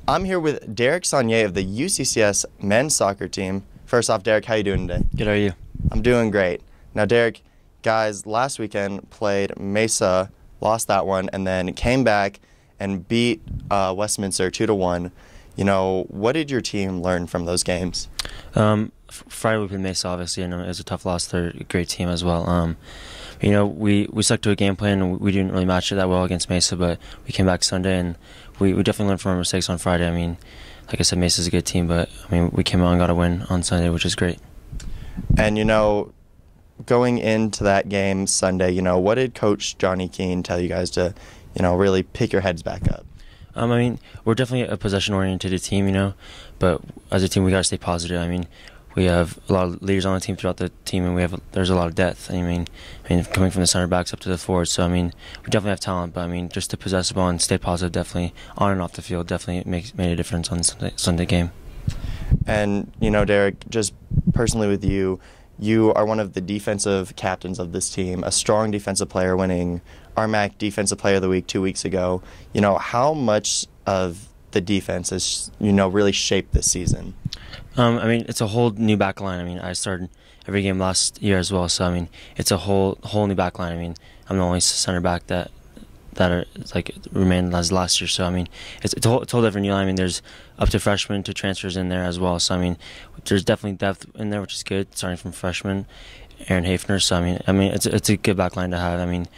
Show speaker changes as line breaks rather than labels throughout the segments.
I'm here with Derek Saunier of the UCCS men's soccer team. First off, Derek, how you doing today?
Good, how are you?
I'm doing great. Now, Derek, guys, last weekend played Mesa, lost that one, and then came back and beat Westminster 2-1. You know, what did your team learn from those games?
Friday we played Mesa, obviously, and it was a tough loss. They're a great team as well. You know, we stuck to a game plan, and we didn't really match it that well against Mesa, but we came back Sunday, and we definitely learned from our mistakes on Friday. I mean, like I said, Mesa's a good team, but I mean, we came out and got a win on Sunday, which is great.
And, you know, going into that game Sunday, you know, what did Coach Johnny Keane tell you guys to, you know, really pick your heads back up?
I mean, we're definitely a possession-oriented team, you know, but as a team, we got to stay positive. I mean, we have a lot of leaders on the team throughout the team, and there's a lot of depth. I mean, coming from the center backs up to the forwards. So I mean, we definitely have talent, but I mean, just to possess the ball and stay positive, definitely on and off the field, definitely made a difference on the Sunday game.
And you know, Derek, just personally with you, you are one of the defensive captains of this team, a strong defensive player, winning RMAC Defensive Player of the Week 2 weeks ago. You know, how much of the defense has, you know, really shaped this season?
I mean, it's a whole new back line. I mean, I started every game last year as well, so I mean, it's a whole new back line. I mean, I'm the only center back that are like remained as last year. So I mean, it's a whole different new line. I mean, there's up to freshmen to transfers in there as well. So I mean, there's definitely depth in there, which is good. Starting from freshman Aaron Hafner. So I mean, it's a good back line to have. I mean,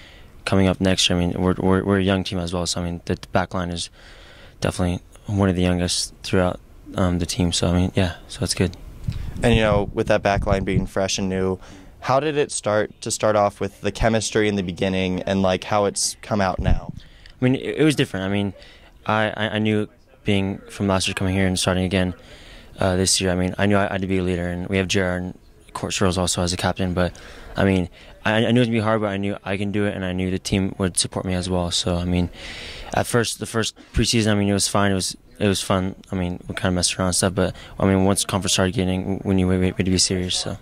coming up next year, I mean, we're a young team as well. So I mean, the back line is definitely one of the youngest throughout the team. So I mean, yeah, so it's good.
And you know, with that back line being fresh and new, how did it start off with the chemistry in the beginning and like how it's come out now?
I mean, it was different. I mean, I knew being from last year coming here and starting again this year. I mean, I knew I had to be a leader, and we have Jared and Court Searles also as a captain. But I mean, I knew it was gonna be hard, but I knew I can do it, and I knew the team would support me as well. So I mean, at first, the first preseason, I mean, it was fine. It was fun. I mean, we kind of messed around and stuff, but I mean, once conference started getting, we knew we had to be serious. So.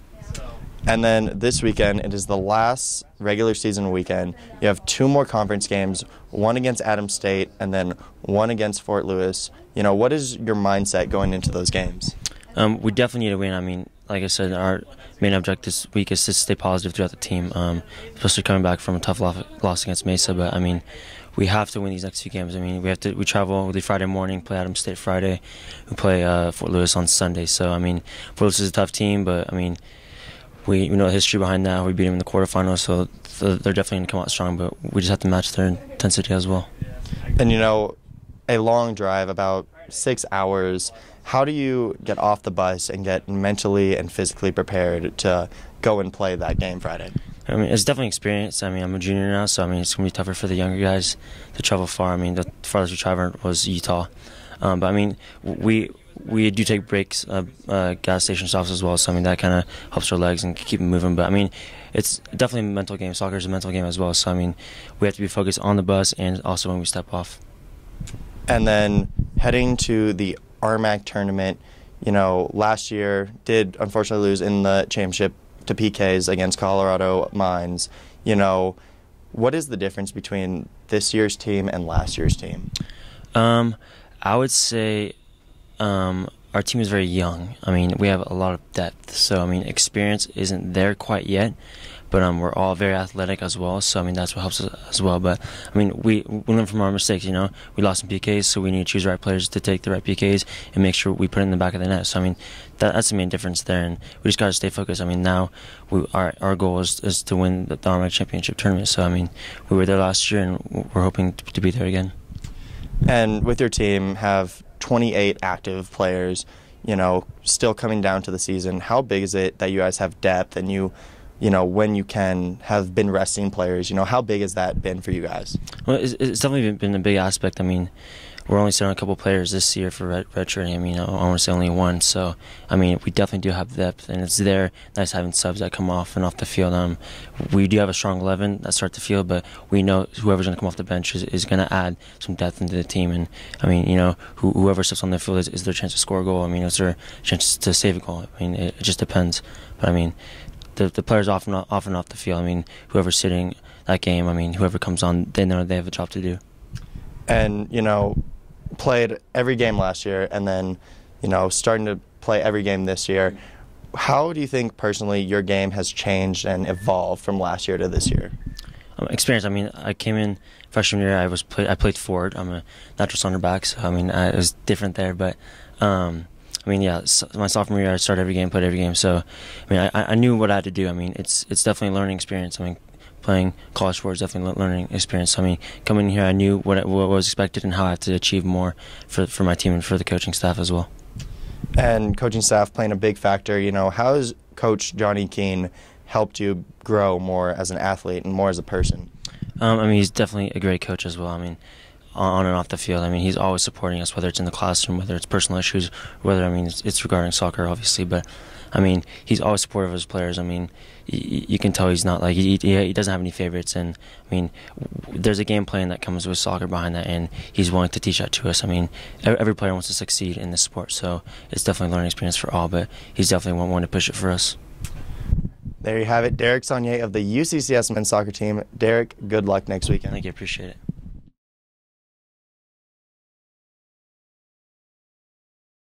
And then this weekend, it is the last regular season weekend. You have 2 more conference games, one against Adams State and then one against Fort Lewis. You know, what is your mindset going into those games?
We definitely need to win. I mean, like I said, our main objective this week is to stay positive throughout the team, especially coming back from a tough loss against Mesa. But I mean, we have to win these next few games. I mean, we travel. We leave Friday morning, play Adams State Friday, we play Fort Lewis on Sunday. So I mean, Fort Lewis is a tough team, but I mean, we know the history behind that. We beat them in the quarterfinals, so they're definitely going to come out strong, but we just have to match their intensity as well.
And, you know, a long drive, about 6 hours, how do you get off the bus and get mentally and physically prepared to go and play that game Friday?
I mean, it's definitely experience. I mean, I'm a junior now, so I mean, it's going to be tougher for the younger guys to travel far. I mean, the farthest we traveled was Utah. But I mean, we do take breaks, gas station stops as well, so I mean that kind of helps our legs and keep them moving. But I mean, it's definitely a mental game. Soccer is a mental game as well, so I mean, we have to be focused on the bus and also when we step off.
And then heading to the RMAC tournament, you know, last year did unfortunately lose in the championship to PKs against Colorado Mines. You know, what is the difference between this year's team and last year's team?
I would say our team is very young. I mean, we have a lot of depth, so I mean, experience isn't there quite yet, but we're all very athletic as well, so I mean, that's what helps us as well. But I mean, we learn from our mistakes, you know. We lost some PKs, so we need to choose the right players to take the right PKs and make sure we put it in the back of the net. So I mean, that's the main difference there, and we just got to stay focused. I mean, now our goal is to win the RMAC Championship tournament, so I mean, we were there last year, and we're hoping to be there again.
And with your team, have 28 active players, you know, still coming down to the season. How big is it that you guys have depth and you know, when you can have been resting players, you know, how big has that been for you guys?
Well, it's definitely been a big aspect. I mean, we're only sitting on a couple players this year for redshirting. I mean, I want to say only one. So, I mean, we definitely do have depth, and it's there. Nice having subs that come off and off the field. We do have a strong 11 that start the field, but we know whoever's going to come off the bench is going to add some depth into the team. And, I mean, you know, whoever steps on the field is their chance to score a goal. I mean, it's their chance to save a goal. I mean, it just depends. But, I mean, the players off and off the field, I mean, whoever's sitting that game, I mean, whoever comes on, they know they have a job to do.
And, you know, played every game last year and then, starting to play every game this year. How do you think personally your game has changed and evolved from last year to this year?
Experience. I mean, I came in freshman year. I played forward. I'm a natural center back, so I mean, it was different there. But my sophomore year, I started every game, played every game. So, I mean, I knew what I had to do. I mean, it's definitely a learning experience. I mean, playing college sport is definitely a learning experience. I mean, coming in here, I knew what was expected and how I have to achieve more for my team and for the coaching staff as well.
And coaching staff playing a big factor. How has Coach Johnny Keene helped you grow more as an athlete and more as a person?
I mean, he's definitely a great coach as well. I mean, on and off the field. I mean, he's always supporting us, whether it's in the classroom, whether it's personal issues, whether, I mean, it's regarding soccer, obviously. But, I mean, he's always supportive of his players. I mean, you can tell he's not like, he doesn't have any favorites. And, I mean, there's a game plan that comes with soccer behind that, and he's willing to teach that to us. I mean, every player wants to succeed in this sport, so it's definitely a learning experience for all, but he's definitely one to push it for us.
There you have it, Derek Saunier of the UCCS men's soccer team. Derek, good luck next weekend.
Thank you, appreciate it.